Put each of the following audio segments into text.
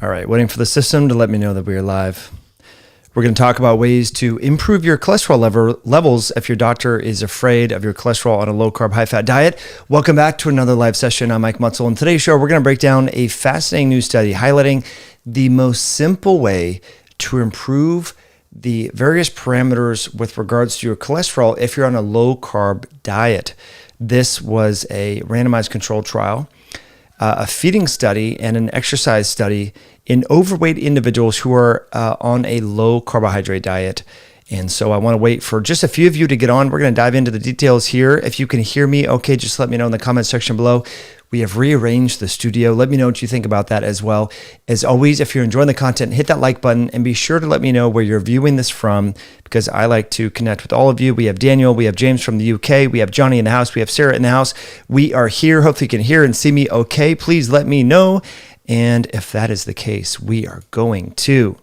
All right, waiting for the system to let me know that we are live. We're going to talk about ways to improve your cholesterol levels if your doctor is afraid of your cholesterol on a low-carb, high-fat diet. Welcome back to another live session. I'm Mike Mutzel. In today's show, we're going to break down a fascinating new study highlighting the most simple way to improve the various parameters with regards to your cholesterol if you're on a low-carb diet. This was a randomized controlled trial, a feeding study, and an exercise study in overweight individuals who are on a low carbohydrate diet. And so I want to wait for just a few of you to get on. We're going to dive into the details here. If you can hear me, okay, just let me know in the comments section below. We have rearranged the studio. Let me know what you think about that as well. As always, if you're enjoying the content, hit that like button and be sure to let me know where you're viewing this from, because I like to connect with all of you. We have Daniel, we have James from the UK, we have Johnny in the house, we have Sarah in the house. We are here. Hopefully you can hear and see me okay. Please let me know. And if that is the case, we are going to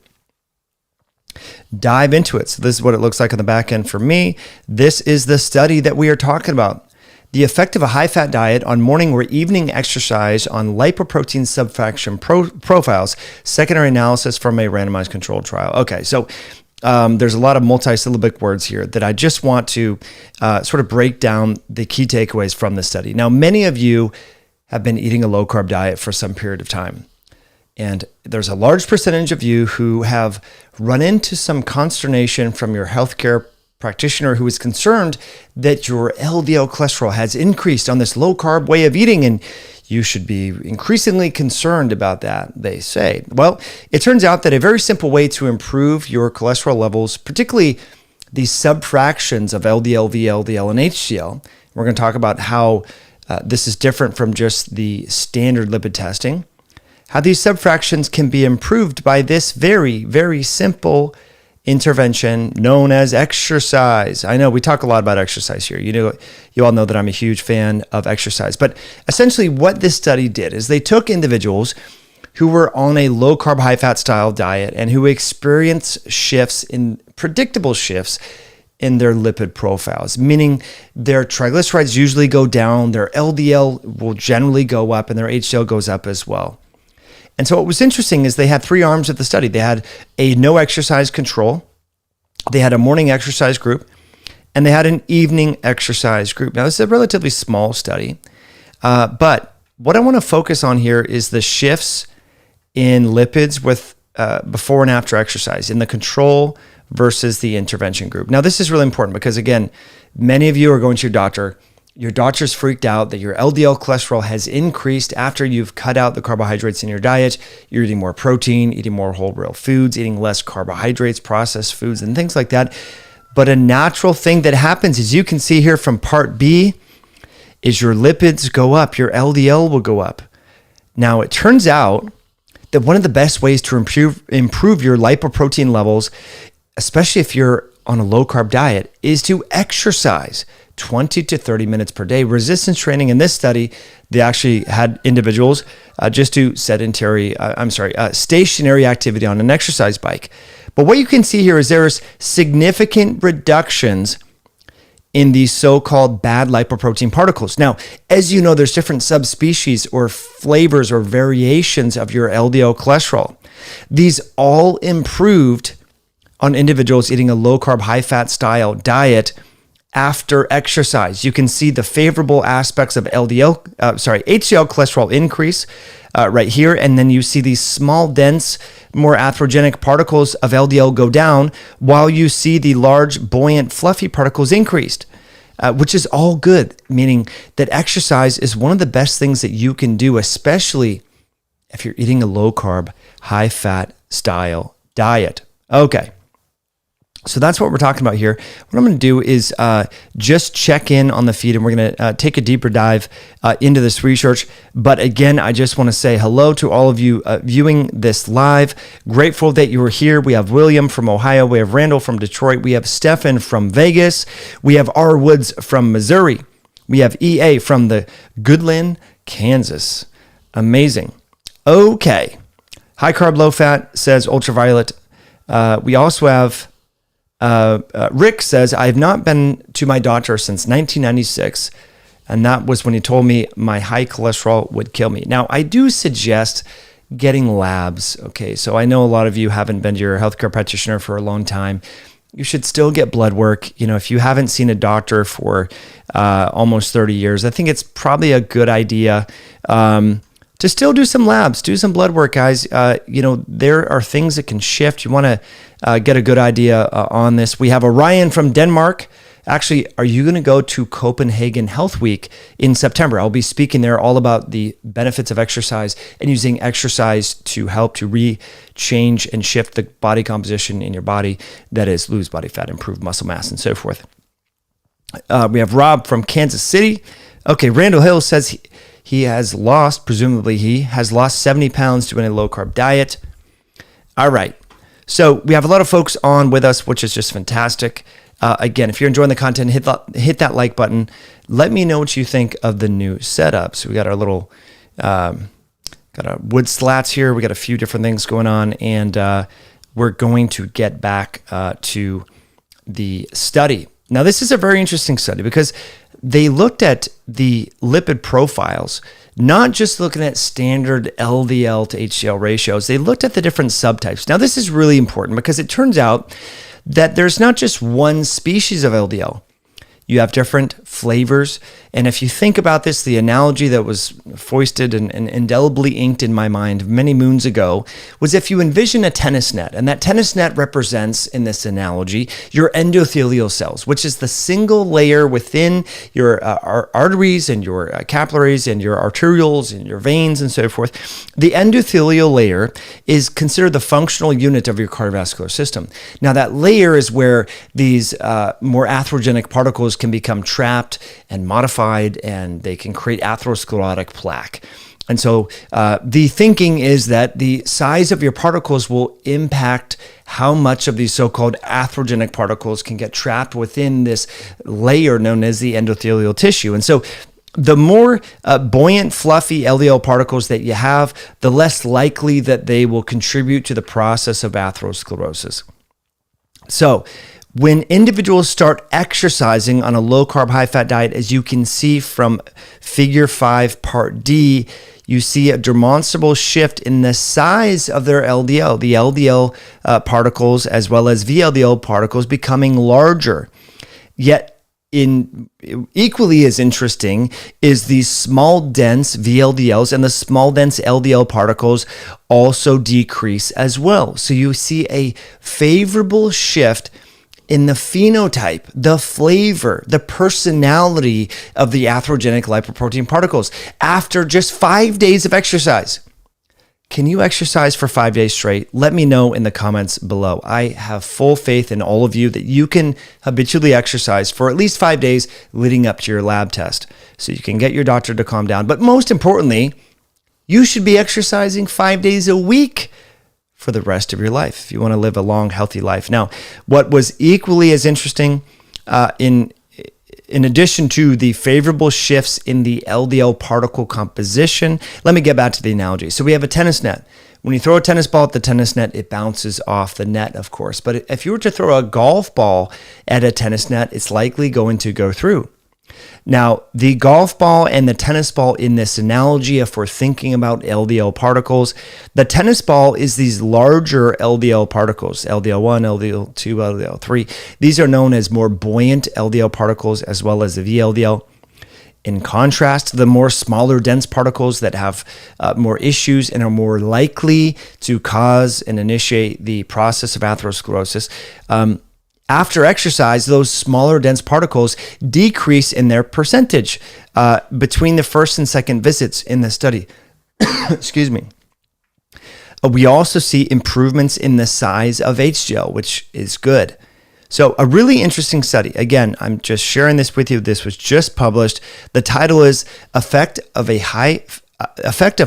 dive into it. So this is what it looks like on the back end for me. This is the study that we are talking about. The effect of a high-fat diet on morning or evening exercise on lipoprotein subfraction profiles, secondary analysis from a randomized controlled trial. Okay, so there's a lot of multisyllabic words here that I just want to sort of break down the key takeaways from this study. Now, many of you have been eating a low-carb diet for some period of time, and there's a large percentage of you who have run into some consternation from your healthcare practitioner who is concerned that your LDL cholesterol has increased on this low-carb way of eating, and you should be increasingly concerned about that, they say. Well, it turns out that a very simple way to improve your cholesterol levels, particularly these subfractions of LDL, VLDL, and HDL, we're going to talk about how this is different from just the standard lipid testing, how these subfractions can be improved by this very, very simple intervention known as exercise. I know we talk a lot about exercise here. You all know that I'm a huge fan of exercise. But essentially what this study did is they took individuals who were on a low carb, high fat style diet and who experienced predictable shifts in their lipid profiles, meaning their triglycerides usually go down, their LDL will generally go up, and their HDL goes up as well. And so what was interesting is they had three arms of the study. They had a no exercise control, they had a morning exercise group, and they had an evening exercise group. Now, this is a relatively small study, but what I want to focus on here is the shifts in lipids with before and after exercise in the control versus the intervention group. Now, this is really important because, again, many of you are going to your doctor. Your doctor's freaked out that your LDL cholesterol has increased after you've cut out the carbohydrates in your diet. You're eating more protein, eating more whole real foods, eating less carbohydrates, processed foods, and things like that. But a natural thing that happens, as you can see here from part B, is your lipids go up, your LDL will go up. Now, it turns out that one of the best ways to improve your lipoprotein levels, especially if you're on a low-carb diet, is to exercise 20 to 30 minutes per day. Resistance training in this study, they actually had individuals just do stationary activity on an exercise bike. But what you can see here is there's significant reductions in these so-called bad lipoprotein particles. Now, as you know, there's different subspecies or flavors or variations of your LDL cholesterol. These all improved on individuals eating a low-carb, high-fat style diet after exercise. You can see the favorable aspects of HDL cholesterol increase right here, and then you see these small, dense, more atherogenic particles of LDL go down, while you see the large, buoyant, fluffy particles increased, which is all good, meaning that exercise is one of the best things that you can do, especially if you're eating a low-carb, high-fat style diet. Okay. So that's what we're talking about here. What I'm going to do is just check in on the feed, and we're going to take a deeper dive into this research. But again, I just want to say hello to all of you viewing this live. Grateful that you are here. We have William from Ohio. We have Randall from Detroit. We have Stefan from Vegas. We have R. Woods from Missouri. We have EA from the Goodland, Kansas. Amazing. Okay. High carb, low fat, says ultraviolet. We also have Rick says, I have not been to my doctor since 1996, and that was when he told me my high cholesterol would kill me. Now, I do suggest getting labs. Okay, so I know a lot of you haven't been to your healthcare practitioner for a long time. You should still get blood work. If you haven't seen a doctor for almost 30 years, I think it's probably a good idea to still do some labs, do some blood work, guys. There are things that can shift. You want to get a good idea on this. We have Orion from Denmark. Actually, are you going to go to Copenhagen Health Week in September? I'll be speaking there all about the benefits of exercise and using exercise to help to change and shift the body composition in your body. That is, lose body fat, improve muscle mass, and so forth. We have Rob from Kansas City. Okay, Randall Hill says presumably he has lost 70 pounds doing a low-carb diet. All right. So we have a lot of folks on with us, which is just fantastic. Again, if you're enjoying the content, hit that like button. Let me know what you think of the new setup. So we got our little, got our wood slats here. We got a few different things going on, and we're going to get back to the study. Now, this is a very interesting study because they looked at the lipid profiles, not just looking at standard LDL to HDL ratios. They looked at the different subtypes. Now, this is really important because it turns out that there's not just one species of LDL. You have different flavors. And if you think about this, the analogy that was foisted and indelibly inked in my mind many moons ago was if you envision a tennis net, and that tennis net represents, in this analogy, your endothelial cells, which is the single layer within your arteries and your capillaries and your arterioles and your veins and so forth. The endothelial layer is considered the functional unit of your cardiovascular system. Now, that layer is where these more atherogenic particles can become trapped and modified, and they can create atherosclerotic plaque. And so the thinking is that the size of your particles will impact how much of these so-called atherogenic particles can get trapped within this layer known as the endothelial tissue. And so the more buoyant, fluffy LDL particles that you have, the less likely that they will contribute to the process of atherosclerosis. So when individuals start exercising on a low-carb, high-fat diet, as you can see from Figure 5, Part D, you see a demonstrable shift in the size of their LDL, the LDL particles as well as VLDL particles becoming larger. Yet, equally as interesting is the small, dense VLDLs and the small, dense LDL particles also decrease as well. So you see a favorable shift in the phenotype, the flavor, the personality of the atherogenic lipoprotein particles after just 5 days of exercise. Can you exercise for 5 days straight? Let me know in the comments below. I have full faith in all of you that you can habitually exercise for at least 5 days leading up to your lab test so you can get your doctor to calm down. But most importantly, you should be exercising 5 days a week for the rest of your life if you want to live a long, healthy life. Now, what was equally as interesting in addition to the favorable shifts in the LDL particle composition, let me get back to the analogy. So we have a tennis net. When you throw a tennis ball at the tennis net, it bounces off the net, of course. But if you were to throw a golf ball at a tennis net, it's likely going to go through. Now, the golf ball and the tennis ball in this analogy, if we're thinking about LDL particles, the tennis ball is these larger LDL particles, LDL1, LDL2, LDL3. These are known as more buoyant LDL particles as well as the VLDL. In contrast to the more smaller, dense particles that have more issues and are more likely to cause and initiate the process of atherosclerosis, after exercise, those smaller, dense particles decrease in their percentage between the first and second visits in the study. Excuse me. We also see improvements in the size of HDL, which is good. So a really interesting study. Again, I'm just sharing this with you. This was just published. The title is Effect of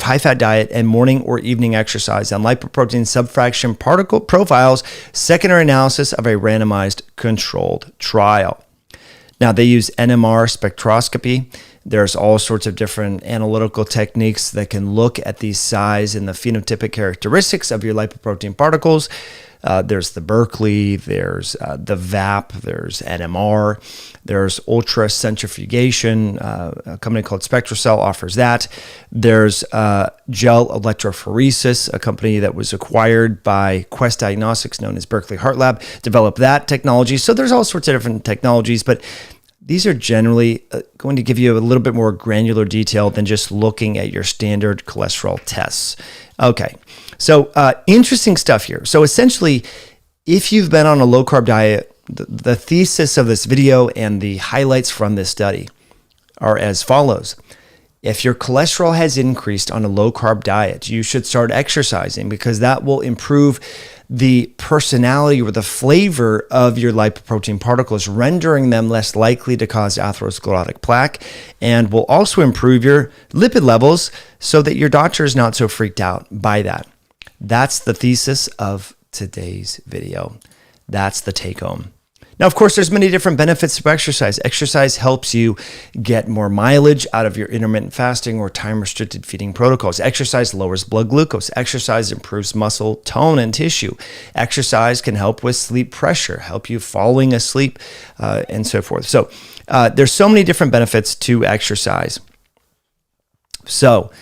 High-Fat Diet and Morning or Evening Exercise on Lipoprotein Subfraction Particle Profiles, Secondary Analysis of a Randomized Controlled Trial. Now, they use NMR spectroscopy. There's all sorts of different analytical techniques that can look at the size and the phenotypic characteristics of your lipoprotein particles. There's the Berkeley, there's the VAP, there's NMR, there's ultracentrifugation. A company called SpectraCell offers that. There's gel electrophoresis, a company that was acquired by Quest Diagnostics, known as Berkeley Heart Lab, developed that technology. So there's all sorts of different technologies, but these are generally going to give you a little bit more granular detail than just looking at your standard cholesterol tests. Okay, so interesting stuff here. So essentially, if you've been on a low-carb diet, the thesis of this video and the highlights from this study are as follows. If your cholesterol has increased on a low-carb diet, you should start exercising because that will improve the personality or the flavor of your lipoprotein particles, rendering them less likely to cause atherosclerotic plaque, and will also improve your lipid levels so that your doctor is not so freaked out by that. That's the thesis of today's video. That's the take home. Now, of course, there's many different benefits of exercise. Exercise helps you get more mileage out of your intermittent fasting or time-restricted feeding protocols. Exercise lowers blood glucose. Exercise improves muscle tone and tissue. Exercise can help with sleep pressure, help you falling asleep, and so forth. So there's so many different benefits to exercise. So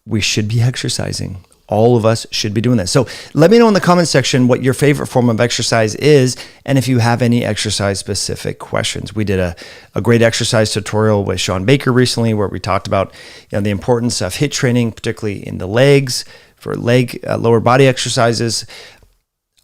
we should be exercising. All of us should be doing this. So let me know in the comment section what your favorite form of exercise is, and if you have any exercise-specific questions. We did a great exercise tutorial with Sean Baker recently where we talked about the importance of HIIT training, particularly in the legs, for lower body exercises.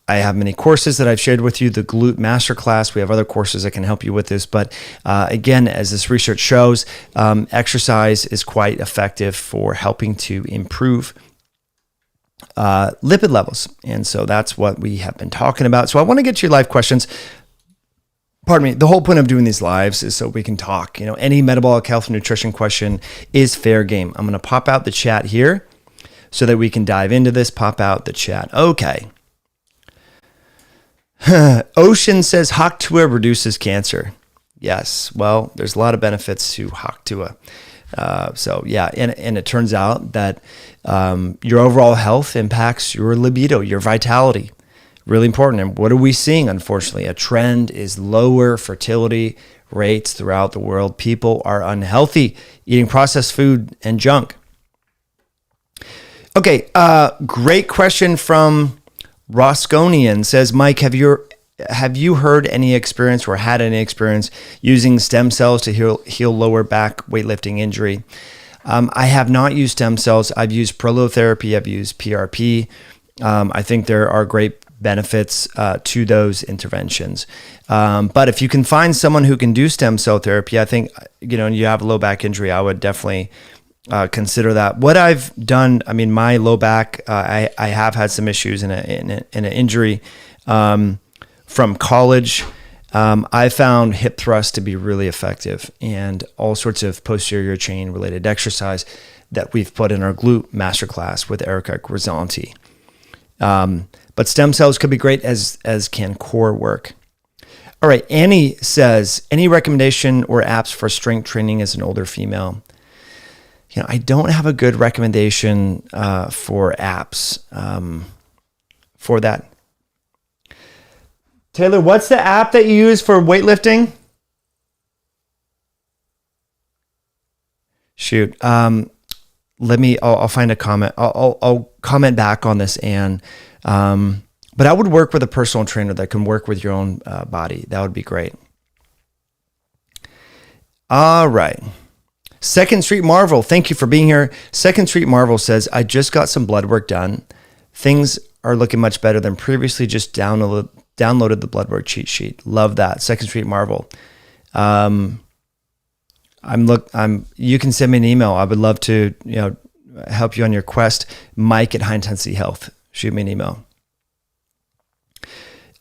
I have many courses that I've shared with you, the Glute Masterclass. We have other courses that can help you with this. But again, as this research shows, exercise is quite effective for helping to improve lipid levels. And so that's what we have been talking about. So I want to get to your live questions. Pardon me. The whole point of doing these lives is so we can talk. Any metabolic health and nutrition question is fair game. I'm going to pop out the chat here so that we can dive into this. Pop out the chat. Okay. Ocean says Haktua reduces cancer. Yes. Well, there's a lot of benefits to Haktua. So yeah, and it turns out that your overall health impacts your libido, your vitality. Really important. And what are we seeing? Unfortunately, a trend is lower fertility rates throughout the world. People are unhealthy, eating processed food and junk. Okay, great question from Rosconian. Says, Mike, have you heard any experience or had any experience using stem cells to heal lower back weightlifting injury? I have not used stem cells. I've used prolotherapy. I've used PRP. I think there are great benefits to those interventions. But if you can find someone who can do stem cell therapy, I think, you have a low back injury, I would definitely consider that. What I've done, my low back, I have had some issues in an injury from college. I found hip thrust to be really effective and all sorts of posterior chain related exercise that we've put in our glute masterclass with Erica Grisanti. But stem cells could be great as can core work. All right. Annie says, any recommendation or apps for strength training as an older female? I don't have a good recommendation for apps for that. Taylor, what's the app that you use for weightlifting? Shoot. I'll find a comment. I'll comment back on this, Anne. But I would work with a personal trainer that can work with your own body. That would be great. All right. Second Street Marvel, thank you for being here. Second Street Marvel says, I just got some blood work done. Things are looking much better than previously. Just downloaded the blood work cheat sheet. Love that. Second Street Marvel. You can send me an email. I would love to, help you on your quest. Mike at High Intensity Health. Shoot me an email.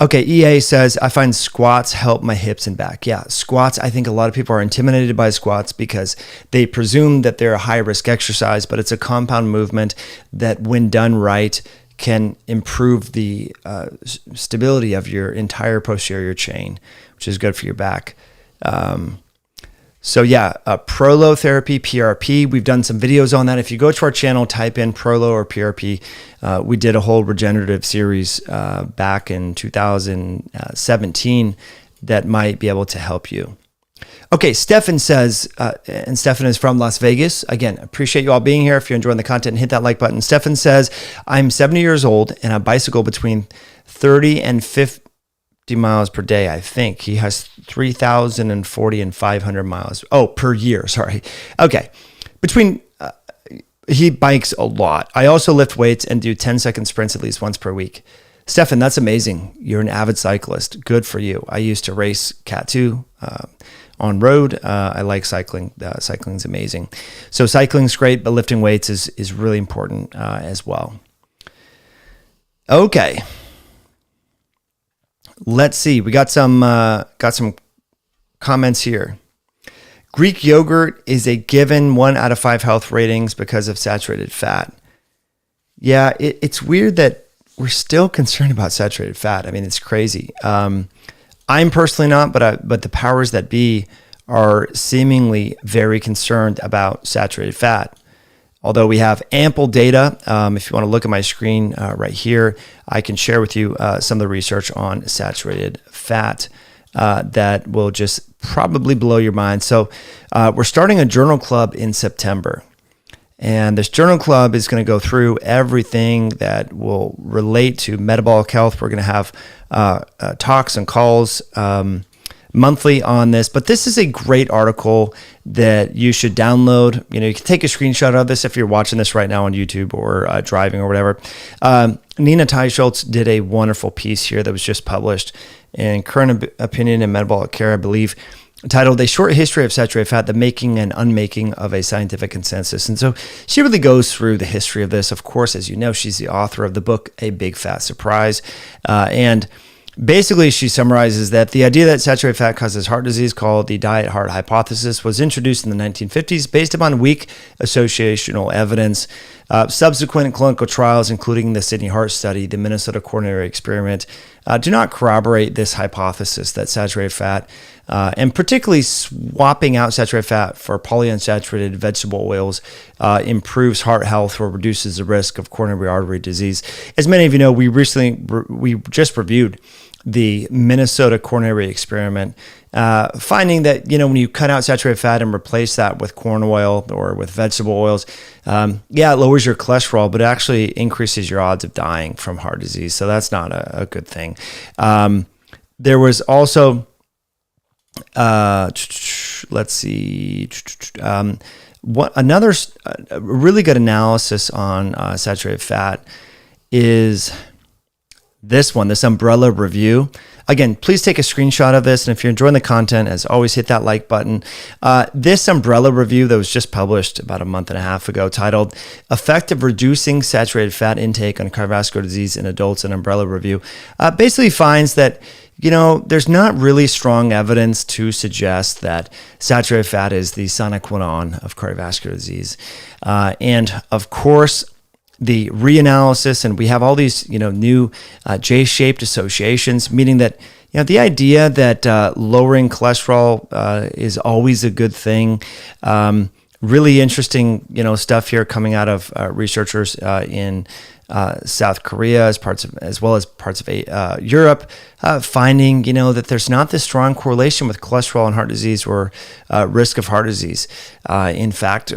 Okay, EA says, I find squats help my hips and back. Yeah, squats, I think a lot of people are intimidated by squats because they presume that they're a high-risk exercise, but it's a compound movement that when done right can improve the stability of your entire posterior chain, which is good for your back. So yeah, prolotherapy, PRP. We've done some videos on that. If you go to our channel, type in prolo or PRP. We did a whole regenerative series back in 2017 that might be able to help you. Okay, Stefan says, and Stefan is from Las Vegas. Again, appreciate you all being here. If you're enjoying the content, hit that like button. Stefan says, I'm 70 years old and I bicycle between 30 and 50 miles per day, I think. He has 3,040 and 500 miles. Oh, per year, sorry. Okay, he bikes a lot. I also lift weights and do 10-second sprints at least once per week. Stefan, that's amazing. You're an avid cyclist. Good for you. I used to race Cat 2 on road. I like cycling. Cycling's amazing. So cycling's great, but lifting weights is really important as well. Okay. Let's see. We got some comments here. Greek yogurt is a given 1 out of 5 health ratings because of saturated fat. Yeah, it's weird that we're still concerned about saturated fat. I mean, it's crazy. I'm personally not, but the powers that be are seemingly very concerned about saturated fat. Although we have ample data, if you want to look at my screen right here, I can share with you some of the research on saturated fat that will just probably blow your mind. So we're starting a journal club in September. And this journal club is going to go through everything that will relate to metabolic health. We're going to have talks and calls monthly on this, but this is a great article that you should download. You can take a screenshot of this if you're watching this right now on YouTube or driving or whatever. Nina Teicholz did a wonderful piece here that was just published in Current Opinion in Metabolic Care, I believe, titled A Short History of Saturated Fat, the Making and Unmaking of a Scientific Consensus. And so she really goes through the history of this. Of course, as you know, she's the author of the book, A Big Fat Surprise. And basically, she summarizes that the idea that saturated fat causes heart disease, called the diet heart hypothesis, was introduced in the 1950s based upon weak associational evidence. Subsequent clinical trials, including the Sydney Heart Study, the Minnesota Coronary Experiment, do not corroborate this hypothesis that saturated fat, and particularly swapping out saturated fat for polyunsaturated vegetable oils, improves heart health or reduces the risk of coronary artery disease. As many of you know, we just reviewed the Minnesota Coronary Experiment, finding that, when you cut out saturated fat and replace that with corn oil or with vegetable oils, it lowers your cholesterol, but it actually increases your odds of dying from heart disease. So that's not a good thing. There was also, let's see, another really good analysis on saturated fat is this umbrella review. Again, please take a screenshot of this. And if you're enjoying the content, as always, hit that like button. This umbrella review that was just published about a month and a half ago, titled Effect of Reducing Saturated Fat Intake on Cardiovascular Disease in Adults, an umbrella review, basically finds that, there's not really strong evidence to suggest that saturated fat is the sine qua non of cardiovascular disease. And of course, the reanalysis, and we have all these, new J-shaped associations, meaning that, the idea that lowering cholesterol is always a good thing. Really interesting, stuff here coming out of researchers in South Korea, as well as parts of Europe, finding that there's not this strong correlation with cholesterol and heart disease or risk of heart disease. In fact,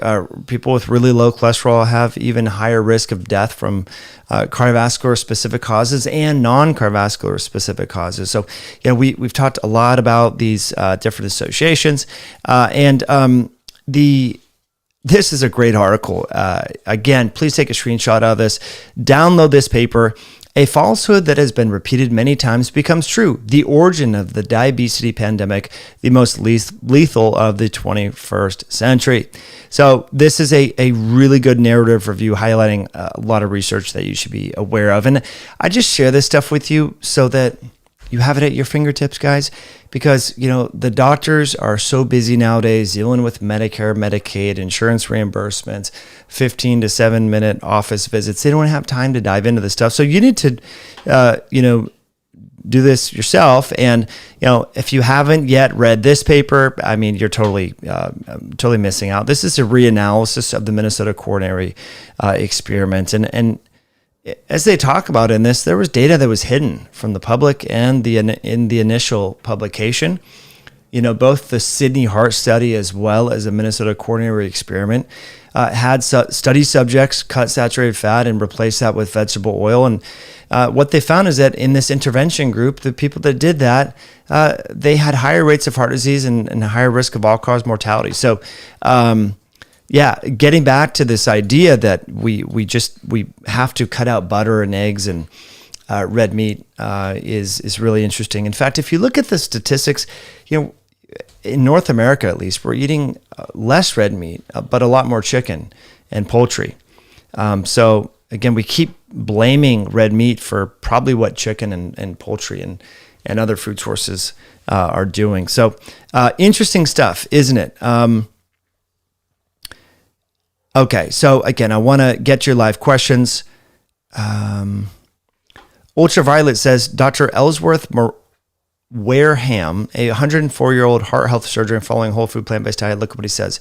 people with really low cholesterol have even higher risk of death from cardiovascular specific causes and non-cardiovascular specific causes. So, we've talked a lot about these different associations, This is a great article. Again, please take a screenshot of this. Download this paper. A falsehood that has been repeated many times becomes true. The origin of the diabetes pandemic, the most lethal of the 21st century. So this is a really good narrative review highlighting a lot of research that you should be aware of. And I just share this stuff with you so that you have it at your fingertips, guys, because, the doctors are so busy nowadays dealing with Medicare, Medicaid, insurance reimbursements, 15 to 7-minute office visits. They don't have time to dive into this stuff. So you need to, do this yourself. And, if you haven't yet read this paper, I mean, you're totally missing out. This is a reanalysis of the Minnesota coronary experiment. And as they talk about in this, there was data that was hidden from the public and in the initial publication. Both the Sydney Heart Study as well as the Minnesota coronary experiment had study subjects cut saturated fat and replace that with vegetable oil. And what they found is that in this intervention group, the people that did that, they had higher rates of heart disease and higher risk of all-cause mortality. So, getting back to this idea that we have to cut out butter and eggs and red meat is really interesting. In fact, if you look at the statistics, in North America at least, we're eating less red meat, but a lot more chicken and poultry. So again, we keep blaming red meat for probably what chicken and poultry and other food sources are doing. So interesting stuff, isn't it? Okay, so again, I want to get your live questions. Ultraviolet says, Dr. Ellsworth Wareham, a 104-year-old heart health surgeon following whole food plant-based diet. Look at what he says.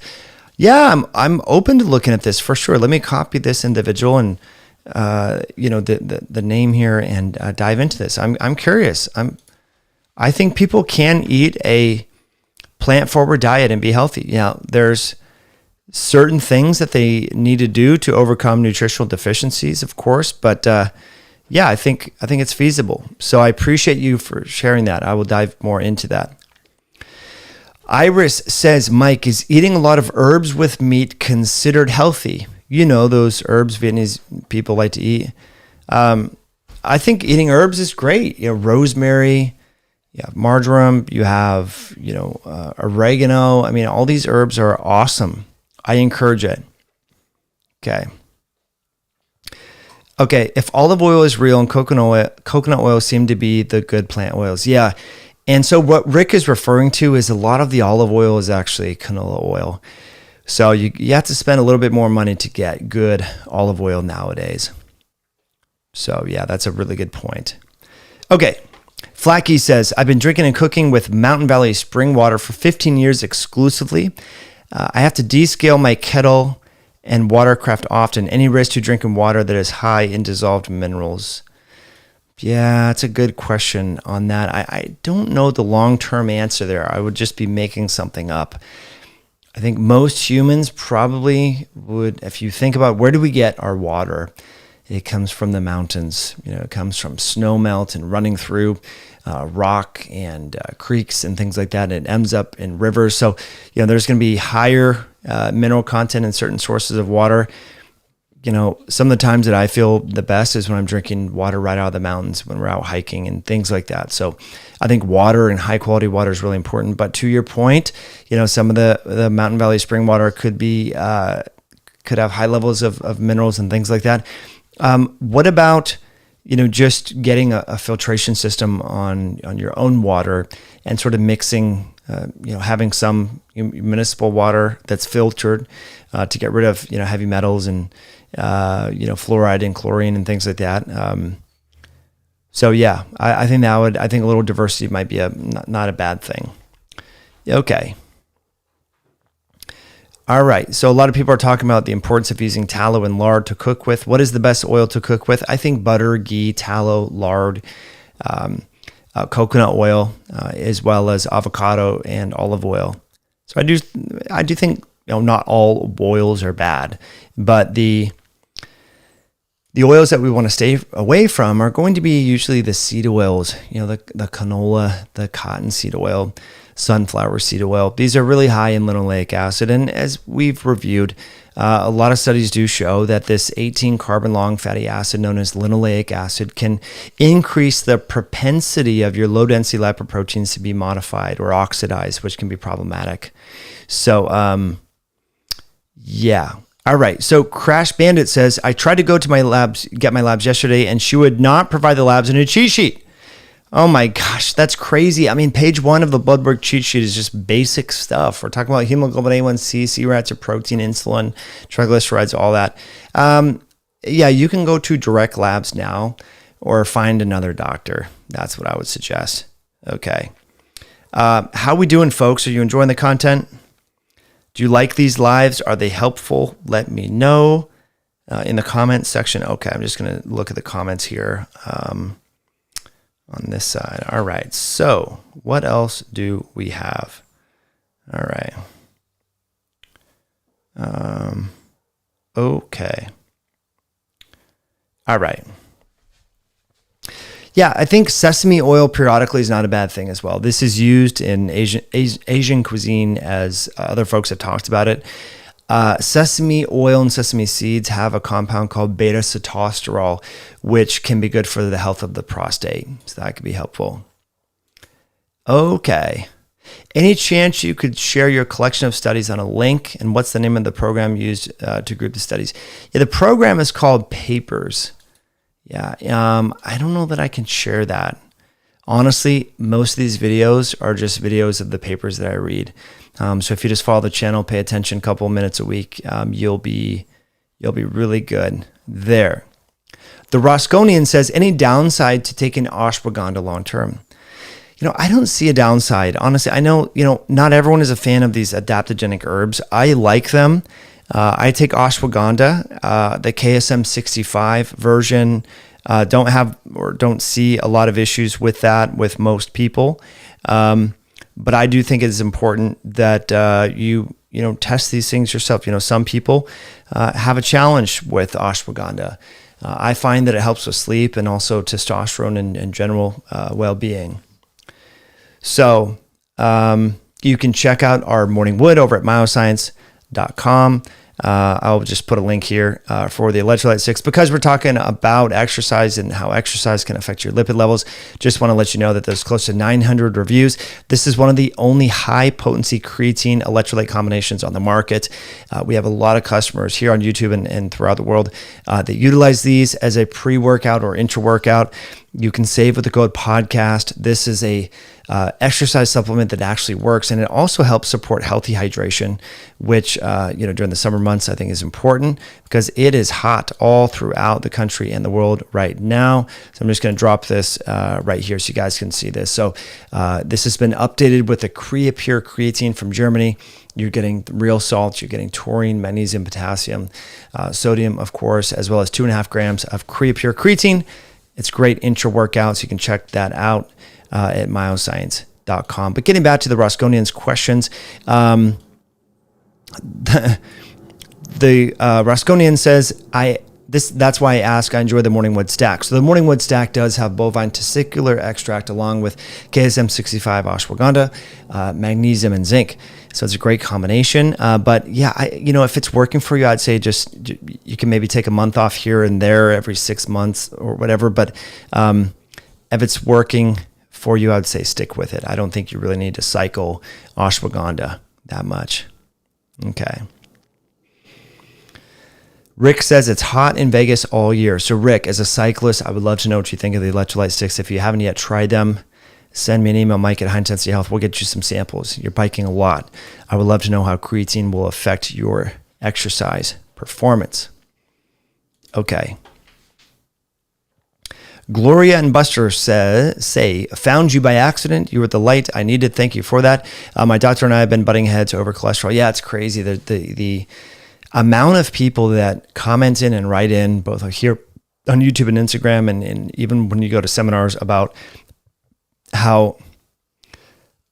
Yeah, I'm open to looking at this for sure. Let me copy this individual and the name here and dive into this. I'm curious. I think people can eat a plant-forward diet and be healthy. There's certain things that they need to do to overcome nutritional deficiencies, of course, but I think it's feasible. So I appreciate you for sharing that. I will dive more into that. Iris says, Mike, is eating a lot of herbs with meat considered healthy? Those herbs Vietnamese people like to eat. I think eating herbs is great. Rosemary, you have marjoram, you have, oregano. I mean, all these herbs are awesome. I encourage it. Okay, if olive oil is real and coconut oil seem to be the good plant oils. Yeah. And so what Rick is referring to is a lot of the olive oil is actually canola oil. So you have to spend a little bit more money to get good olive oil nowadays. So yeah, that's a really good point. Okay. Flacky says, I've been drinking and cooking with Mountain Valley spring water for 15 years exclusively. I have to descale my kettle and watercraft often. Any risk to drinking water that is high in dissolved minerals? Yeah, that's a good question on that. I don't know the long-term answer there. I would just be making something up. I think most humans probably would, if you think about where do we get our water, it comes from the mountains. It comes from snow melt and running through rock and creeks and things like that. It ends up in rivers. So, there's going to be higher mineral content in certain sources of water. Some of the times that I feel the best is when I'm drinking water right out of the mountains, when we're out hiking and things like that. So I think water and high quality water is really important. But to your point, some of the Mountain Valley spring water could have high levels of minerals and things like that. What about, just getting a filtration system on your own water and sort of mixing, having some municipal water that's filtered to get rid of, heavy metals and, fluoride and chlorine and things like that. So yeah, I think I think a little diversity might be not a bad thing. Okay. All right. So a lot of people are talking about the importance of using tallow and lard to cook with. What is the best oil to cook with? I think butter, ghee, tallow, lard, coconut oil, as well as avocado and olive oil. So I do think not all oils are bad, but the oils that we want to stay away from are going to be usually the seed oils. The canola, the cottonseed oil, sunflower seed oil. These are really high in linoleic acid. And as we've reviewed, a lot of studies do show that this 18 carbon long fatty acid known as linoleic acid can increase the propensity of your low density lipoproteins to be modified or oxidized, which can be problematic. So, yeah. All right. So Crash Bandit says, I tried to go to get my labs yesterday, and she would not provide the labs in a cheat sheet. Oh my gosh, that's crazy. I mean, page 1 of the blood work cheat sheet is just basic stuff. We're talking about hemoglobin A1C, C-reactive protein, insulin, triglycerides, all that. Yeah, you can go to Direct Labs now, or find another doctor. That's what I would suggest. Okay. How we doing, folks? Are you enjoying the content? Do you like these lives? Are they helpful? Let me know in the comments section. Okay, I'm just going to look at the comments here on this side. All right, so what else do we have? All right. Okay. All right. Yeah, I think sesame oil periodically is not a bad thing as well. This is used in Asian cuisine, as other folks have talked about it. Sesame oil and sesame seeds have a compound called beta-sitosterol, which can be good for the health of the prostate. So that could be helpful. Okay. Any chance you could share your collection of studies on a link? And what's the name of the program used to group the studies? Yeah, the program is called Papers. Yeah, I don't know that I can share that. Honestly, most of these videos are just videos of the papers that I read. So if you just follow the channel, pay attention a couple of minutes a week, you'll be really good there. The Rosconian says, any downside to taking ashwagandha long term? I don't see a downside. Honestly, I know, not everyone is a fan of these adaptogenic herbs. I like them. I take ashwagandha, the KSM 65 version. Don't see a lot of issues with that with most people. But I do think it's important that you test these things yourself. Some people have a challenge with ashwagandha. I find that it helps with sleep and also testosterone and general well-being. So you can check out our morning wood over at myoscience.com. I'll just put a link here for the electrolyte 6 because we're talking about exercise and how exercise can affect your lipid levels. Just want to let you know that there's close to 900 reviews. This is one of the only high potency creatine electrolyte combinations on the market. We have a lot of customers here on YouTube and throughout the world that utilize these as a pre-workout or intra-workout. You can save with the code podcast. This is a exercise supplement that actually works, and it also helps support healthy hydration, which during the summer months I think is important because it is hot all throughout the country and the world right now. So I'm just going to drop this right here so you guys can see this. So this has been updated with the Creapure creatine from Germany. You're getting real salts, you're getting taurine, magnesium, potassium, sodium, of course, as well as 2.5 grams of Creapure creatine. It's great intra-workout, so you can check that out at myoscience.com. But getting back to the Rosconian's questions, the Rosconian says, that's why I ask, I enjoy the morning wood stack. So the morning wood stack does have bovine testicular extract along with KSM 65 ashwagandha, magnesium, and zinc. So it's a great combination. But yeah, if it's working for you, I'd say just you can maybe take a month off here and there every 6 months or whatever. But if it's working for you, I'd say stick with it. I don't think you really need to cycle ashwagandha that much. Okay. Rick says it's hot in Vegas all year. So Rick, as a cyclist, I would love to know what you think of the electrolyte sticks. If you haven't yet tried them, send me an email, Mike at High Intensity Health. We'll get you some samples. You're biking a lot. I would love to know how creatine will affect your exercise performance. Okay. Gloria and Buster say, found you by accident. You were the light I needed. Thank you for that. My doctor and I have been butting heads over cholesterol. Yeah, it's crazy. The amount of people that comment in and write in, both here on YouTube and Instagram, and even when you go to seminars about how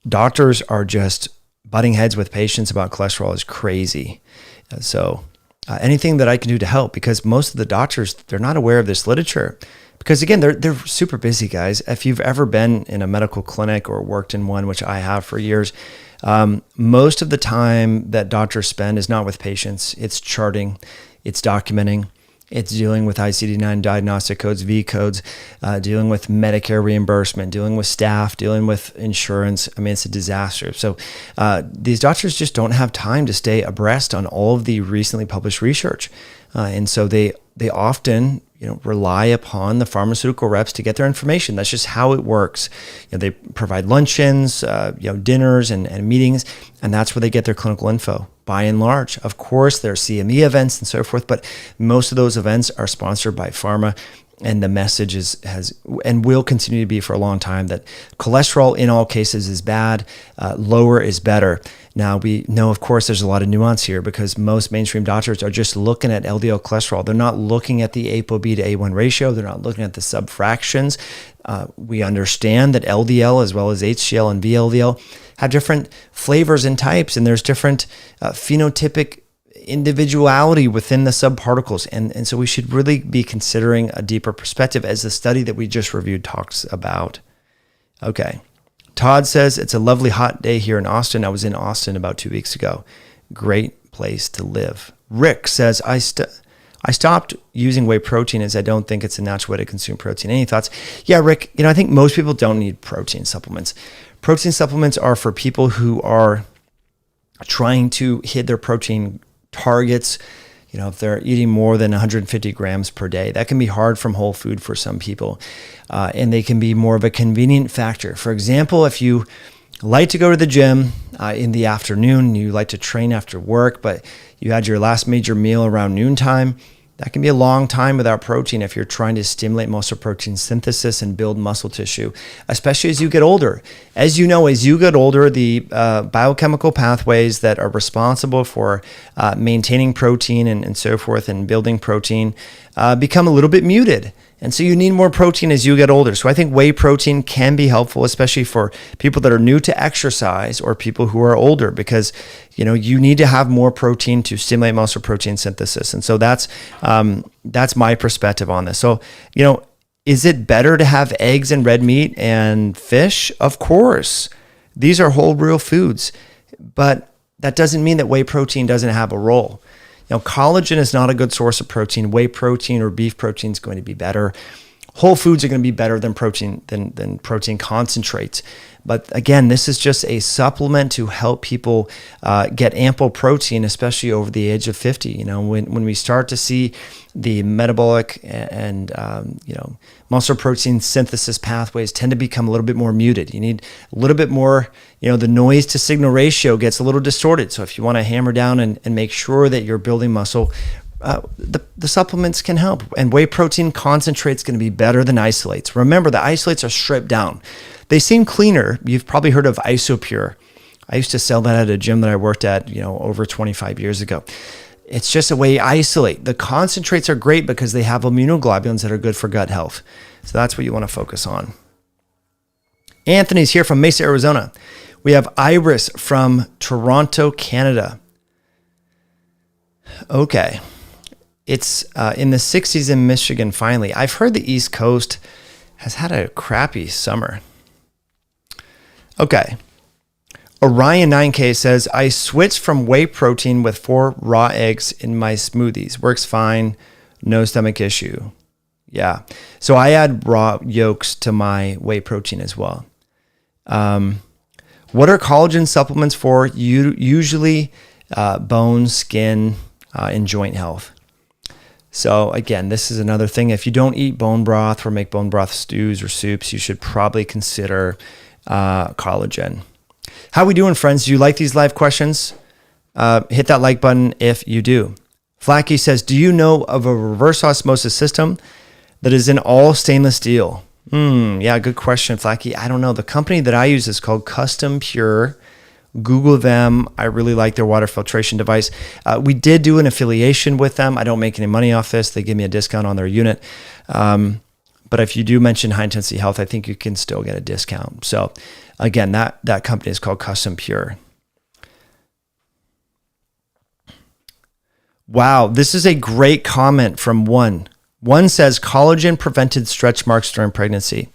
doctors are just butting heads with patients about cholesterol is crazy. So anything that I can do to help, because most of the doctors, they're not aware of this literature. Because again, they're super busy, guys. If you've ever been in a medical clinic or worked in one, which I have for years, most of the time that doctors spend is not with patients. It's charting, it's documenting, it's dealing with ICD-9 diagnostic codes, V codes, dealing with Medicare reimbursement, dealing with staff, dealing with insurance. I mean, it's a disaster. So these doctors just don't have time to stay abreast on all of the recently published research. And so they often rely upon the pharmaceutical reps to get their information. That's just how it works. They provide luncheons, dinners and meetings, and that's where they get their clinical info. By and large, of course, there are CME events and so forth, but most of those events are sponsored by pharma. And the message has and will continue to be for a long time that cholesterol in all cases is bad. Lower is better. Now, we know, of course, there's a lot of nuance here because most mainstream doctors are just looking at LDL cholesterol. They're not looking at the ApoB to A1 ratio. They're not looking at the subfractions. We understand that LDL as well as HDL and VLDL have different flavors and types, and there's different phenotypic individuality within the subparticles. And so we should really be considering a deeper perspective as the study that we just reviewed talks about. Okay. Todd says, it's a lovely hot day here in Austin. I was in Austin about 2 weeks ago. Great place to live. Rick says, I stopped using whey protein as I don't think it's a natural way to consume protein. Any thoughts? Yeah, Rick, I think most people don't need protein supplements. Protein supplements are for people who are trying to hit their protein targets. If they're eating more than 150 grams per day, that can be hard from whole food for some people. And they can be more of a convenient factor. For example, if you like to go to the gym in the afternoon, you like to train after work, but you had your last major meal around noontime, that can be a long time without protein if you're trying to stimulate muscle protein synthesis and build muscle tissue, especially as you get older. As you know, as you get older, the biochemical pathways that are responsible for maintaining protein and so forth and building protein become a little bit muted. And so you need more protein as you get older. So I think whey protein can be helpful, especially for people that are new to exercise or people who are older, because you need to have more protein to stimulate muscle protein synthesis. And so that's my perspective on this. So, is it better to have eggs and red meat and fish? Of course. These are whole real foods, but that doesn't mean that whey protein doesn't have a role. Collagen is not a good source of protein. Whey protein or beef protein is going to be better. Whole foods are going to be better than protein concentrates. But again, this is just a supplement to help people get ample protein, especially over the age of 50. When we start to see the metabolic and muscle protein synthesis pathways tend to become a little bit more muted. You need a little bit more, the noise to signal ratio gets a little distorted. So if you want to hammer down and make sure that you're building muscle, the supplements can help. And whey protein concentrate is going to be better than isolates. Remember, the isolates are stripped down. They seem cleaner. You've probably heard of Isopure. I used to sell that at a gym that I worked at, over 25 years ago. It's just a whey isolate. The concentrates are great because they have immunoglobulins that are good for gut health. So that's what you want to focus on. Anthony's here from Mesa, Arizona. We have Iris from Toronto, Canada. Okay. It's in the 60s in Michigan, finally. I've heard the East Coast has had a crappy summer. Okay. Orion 9K says, I switched from whey protein with 4 raw eggs in my smoothies. Works fine. No stomach issue. Yeah. So I add raw yolks to my whey protein as well. What are collagen supplements for? Usually bone, skin, and joint health. So again, this is another thing. If you don't eat bone broth or make bone broth stews or soups, you should probably consider collagen. How we doing, friends? Do you like these live questions? Hit that like button if you do. Flacky says, do you know of a reverse osmosis system that is in all stainless steel? Yeah, good question, Flacky. I don't know. The company that I use is called Custom Pure. Google them. I really like their water filtration device. We did do an affiliation with them. I don't make any money off this. They give me a discount on their unit. But if you do mention High Intensity Health, I think you can still get a discount. So again, that company is called Custom Pure. Wow, this is a great comment from one. One says collagen prevented stretch marks during pregnancy.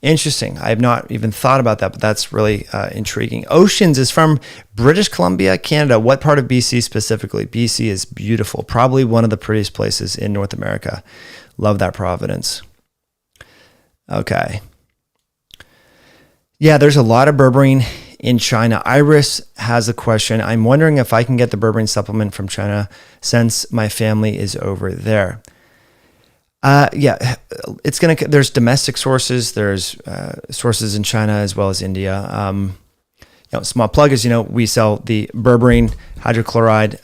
Interesting. I have not even thought about that, but that's really intriguing. Oceans is from British Columbia, Canada. What part of BC specifically? BC is beautiful. Probably one of the prettiest places in North America. Love that Providence. Okay. Yeah, there's a lot of berberine in China. Iris has a question. I'm wondering if I can get the berberine supplement from China since my family is over there. Yeah, there's domestic sources. There's sources in China as well as India. small plug is, we sell the berberine hydrochloride,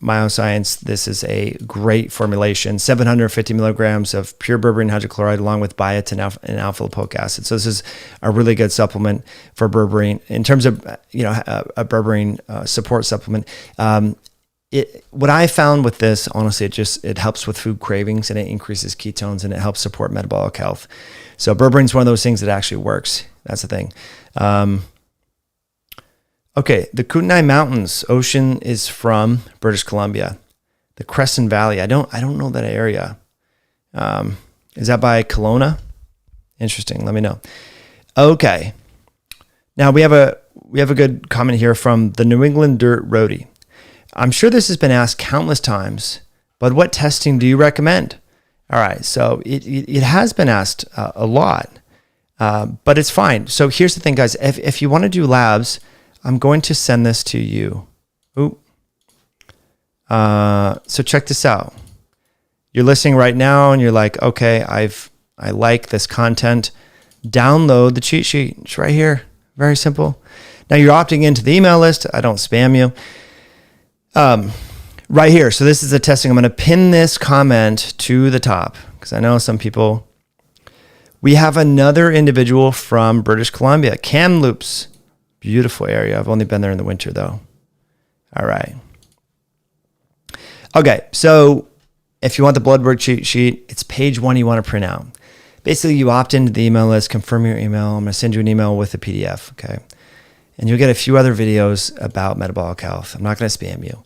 Myoscience. This is a great formulation, 750 milligrams of pure berberine hydrochloride along with biotin and alpha lipoic acid. So this is a really good supplement for berberine in terms of, a berberine support supplement. What I found with this, honestly, it helps with food cravings and it increases ketones and it helps support metabolic health. So berberine is one of those things that actually works. That's the thing. Okay, the Kootenai Mountains Ocean is from British Columbia. The Crescent Valley, I don't know that area. Is that by Kelowna? Interesting. Let me know. Okay, now we have a good comment here from the New England Dirt Roadie. I'm sure this has been asked countless times, but what testing do you recommend? All right, so it has been asked a lot, but it's fine. So here's the thing, guys. If you want to do labs, I'm going to send this to you. So check this out. You're listening right now and you're like, okay, I like this content. Download the cheat sheet. It's right here. Very simple. Now you're opting into the email list. I don't spam you. Right here. So this is the testing. I'm going to pin this comment to the top because I know some people. We have another individual from British Columbia, Kamloops. Beautiful area. I've only been there in the winter though. All right. Okay. So if you want the blood work cheat sheet, it's page 1 you want to print out. Basically you opt into the email list, confirm your email. I'm going to send you an email with a PDF. Okay. And you'll get a few other videos about metabolic health. I'm not going to spam you.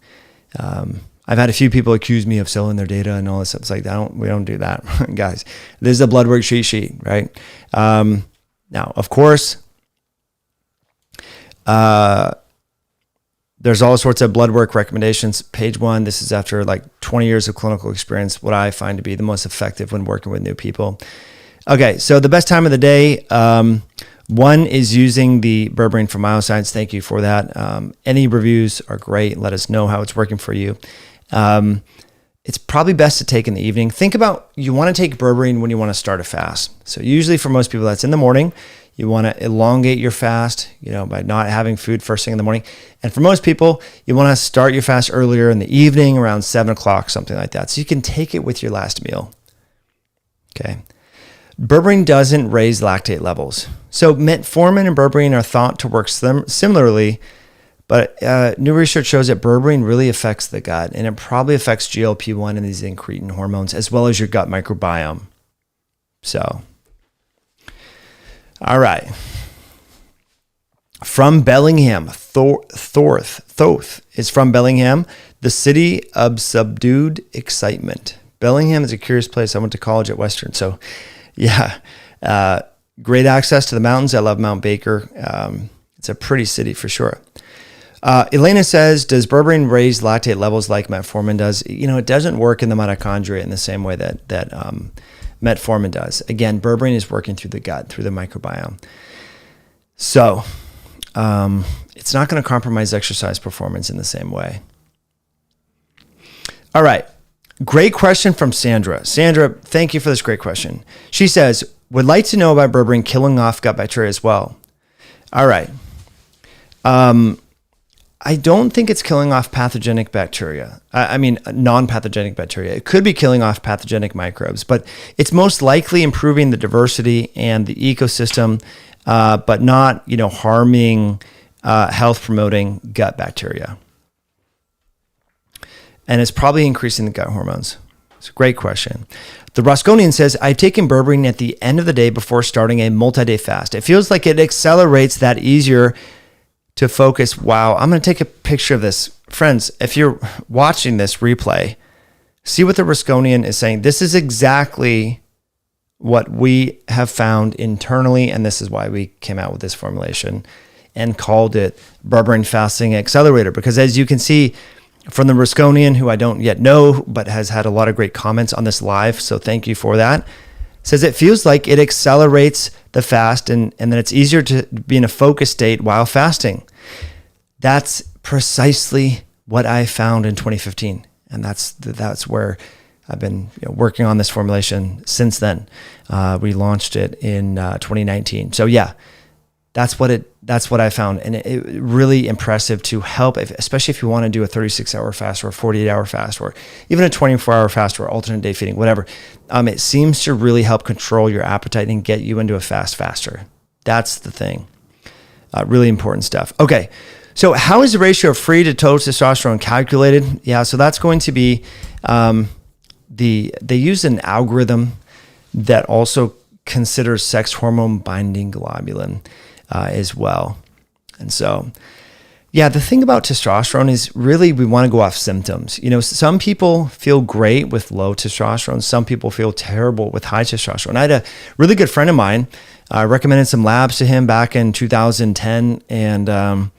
I've had a few people accuse me of selling their data and all this stuff. It's like, we don't do that, guys. This is a blood work cheat sheet, right? Now, of course, there's all sorts of blood work recommendations. Page 1, this is after like 20 years of clinical experience, what I find to be the most effective when working with new people. Okay, so the best time of the day, one is using the berberine from Myoscience. Thank you for that. Any reviews are great. Let us know how it's working for you. It's probably best to take in the evening. Think about, you want to take berberine when you want to start a fast. So usually for most people, that's in the morning. You want to elongate your fast, by not having food first thing in the morning. And for most people, you want to start your fast earlier in the evening, around 7 o'clock, something like that. So you can take it with your last meal. Okay. Berberine doesn't raise lactate levels. So metformin and berberine are thought to work similarly, but new research shows that berberine really affects the gut, and it probably affects GLP-1 and these incretin hormones, as well as your gut microbiome. So, all right. From Bellingham, Thoth is from Bellingham, the city of subdued excitement. Bellingham is a curious place. I went to college at Western, so yeah. Great access to the mountains. I love Mount Baker. It's a pretty city for sure. Elena says, does berberine raise lactate levels like metformin does? It doesn't work in the mitochondria in the same way that metformin does. Again, berberine is working through the gut, through the microbiome. So it's not going to compromise exercise performance in the same way. All right. Great question from Sandra. Sandra, thank you for this great question. She says, would like to know about berberine killing off gut bacteria as well. All right. I don't think it's killing off pathogenic bacteria. Non-pathogenic bacteria. It could be killing off pathogenic microbes, but it's most likely improving the diversity and the ecosystem, but not, harming health-promoting gut bacteria. And it's probably increasing the gut hormones. It's a great question. The Rosconian says, I've taken berberine at the end of the day before starting a multi-day fast. It feels like it accelerates that easier to focus. Wow, I'm going to take a picture of this. Friends, if you're watching this replay, see what the Rosconian is saying. This is exactly what we have found internally, and this is why we came out with this formulation and called it Berberine Fasting Accelerator. Because as you can see from the Rosconian, who I don't yet know, but has had a lot of great comments on this live, so thank you for that, says it feels like it accelerates the fast and that it's easier to be in a focused state while fasting. That's precisely what I found in 2015. And that's where I've been working on this formulation since then. We launched it in 2019. So yeah, That's what I found, and it really impressive to help, especially if you want to do a 36-hour fast or a 48-hour fast or even a 24-hour fast or alternate day feeding, whatever. It seems to really help control your appetite and get you into a fast faster. That's the thing. Really important stuff. Okay, so how is the ratio of free to total testosterone calculated? Yeah, so that's going to be they use an algorithm that also considers sex hormone binding globulin as well. And so, yeah, the thing about testosterone is really we want to go off symptoms. Some people feel great with low testosterone. Some people feel terrible with high testosterone. I had a really good friend of mine. I recommended some labs to him back in 2010, and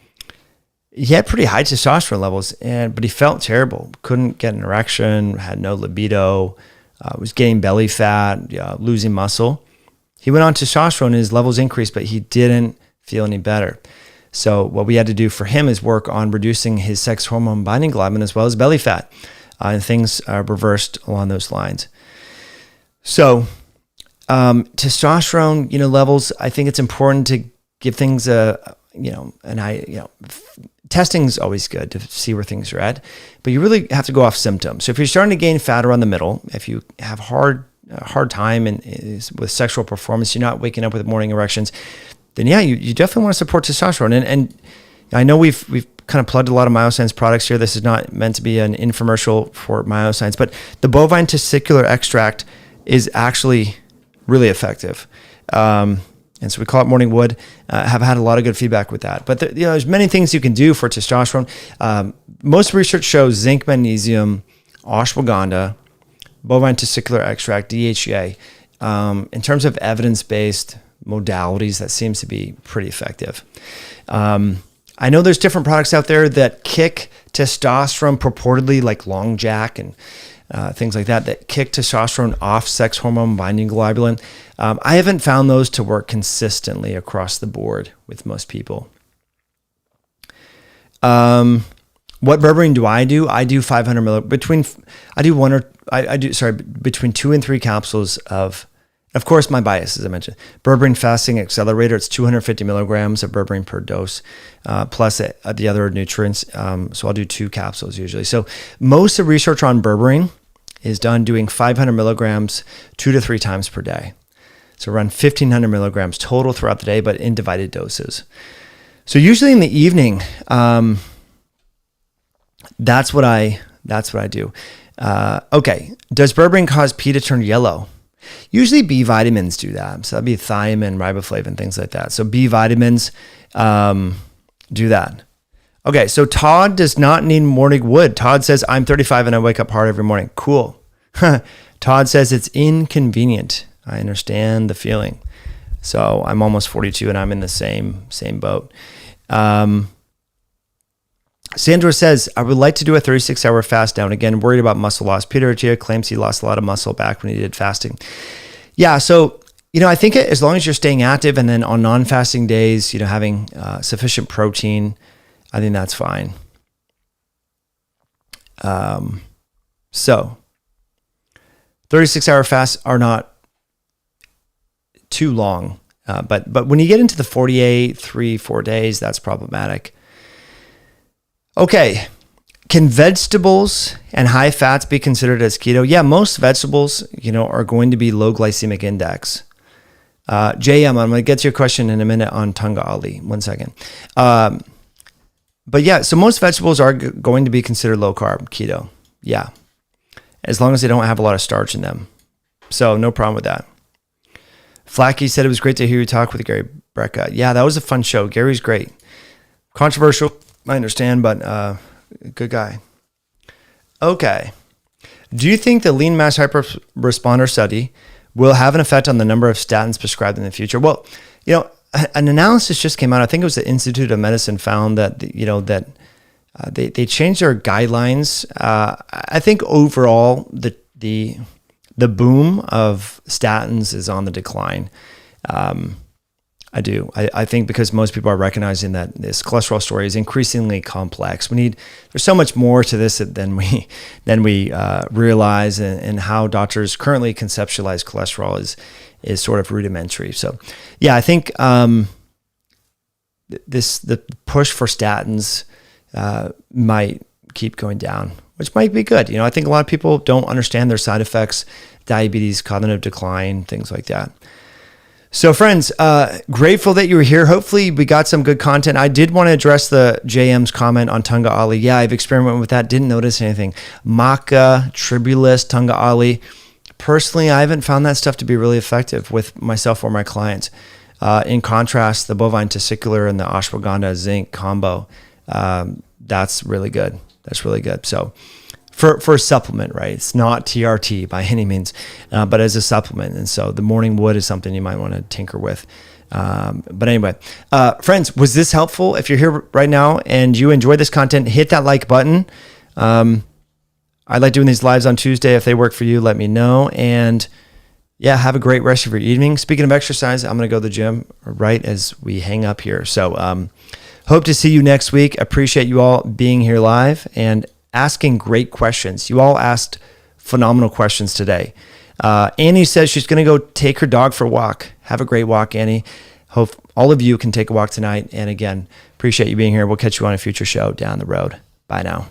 he had pretty high testosterone levels, but he felt terrible. Couldn't get an erection, had no libido, was getting belly fat, losing muscle. He went on testosterone and his levels increased, but he didn't feel any better. So what we had to do for him is work on reducing his sex hormone binding globulin as well as belly fat, and things are reversed along those lines. So testosterone, levels, I think it's important to give things testing is always good to see where things are at, but you really have to go off symptoms. So if you're starting to gain fat around the middle, if you have hard time with sexual performance, you're not waking up with morning erections, then yeah, you definitely want to support testosterone. And I know we've kind of plugged a lot of Myoscience products here. This is not meant to be an infomercial for Myoscience, but the bovine testicular extract is actually really effective. And so we call it morning wood. Have had a lot of good feedback with that. But there's many things you can do for testosterone. Most research shows zinc, magnesium, ashwagandha, bovine testicular extract, DHEA. In terms of evidence-based modalities, that seems to be pretty effective. I know there's different products out there that kick testosterone purportedly, like Long Jack and things like that kick testosterone off sex hormone binding globulin. I haven't found those to work consistently across the board with most people. What berberine do? I do 500 milligrams between 2 and 3 capsules of course, my bias, as I mentioned, berberine fasting accelerator. It's 250 milligrams of berberine per dose, plus the other nutrients. So I'll do 2 capsules usually. So most of the research on berberine is done doing 500 milligrams 2 to 3 times per day. So around 1,500 milligrams total throughout the day, but in divided doses. So usually in the evening, that's what I do. Okay, does berberine cause pee to turn yellow? Usually B vitamins do that. So that'd be thiamine, riboflavin, things like that. So B vitamins do that. Okay, so Todd does not need morning wood. Todd says, I'm 35 and I wake up hard every morning. Cool. Todd says it's inconvenient. I understand the feeling. So I'm almost 42 and I'm in the same boat. Sandra says, I would like to do a 36-hour fast now and again, worried about muscle loss. Peter Attia claims he lost a lot of muscle back when he did fasting. Yeah, so, I think as long as you're staying active and then on non-fasting days, having sufficient protein, I think that's fine. So 36-hour fasts are not too long, but when you get into the 48, 3-4 days, that's problematic. Okay, can vegetables and high fats be considered as keto? Yeah, most vegetables, are going to be low glycemic index. JM, I'm going to get to your question in a minute on Tunga Ali. 1 second. But yeah, so most vegetables are going to be considered low carb keto. Yeah, as long as they don't have a lot of starch in them. So no problem with that. Flacky said it was great to hear you talk with Gary Brecka. Yeah, that was a fun show. Gary's great. Controversial, I understand, but good guy. Okay. Do you think the lean mass hyper-responder study will have an effect on the number of statins prescribed in the future? Well, an analysis just came out. I think it was the Institute of Medicine found that, they changed their guidelines. I think overall the boom of statins is on the decline. I do. I think because most people are recognizing that this cholesterol story is increasingly complex. There's so much more to this than we realize, and how doctors currently conceptualize cholesterol is sort of rudimentary. So, yeah, I think the push for statins might keep going down, which might be good. I think a lot of people don't understand their side effects, diabetes, cognitive decline, things like that. So friends, grateful that you were here. Hopefully we got some good content. I did want to address the JM's comment on Tunga Ali. Yeah, I've experimented with that. Didn't notice anything. Maca, Tribulus, Tunga Ali. Personally, I haven't found that stuff to be really effective with myself or my clients. In contrast, the bovine testicular and the ashwagandha zinc combo, that's really good. That's really good. So for a supplement, right? It's not TRT by any means, but as a supplement. And so the morning wood is something you might want to tinker with. But anyway, friends, was this helpful? If you're here right now and you enjoy this content, hit that like button. I like doing these lives on Tuesday. If they work for you, let me know. And yeah, have a great rest of your evening. Speaking of exercise, I'm going to go to the gym right as we hang up here. So hope to see you next week. Appreciate you all being here live and asking great questions. You all asked phenomenal questions today. Annie says she's going to go take her dog for a walk. Have a great walk, Annie. Hope all of you can take a walk tonight. And again, appreciate you being here. We'll catch you on a future show down the road. Bye now.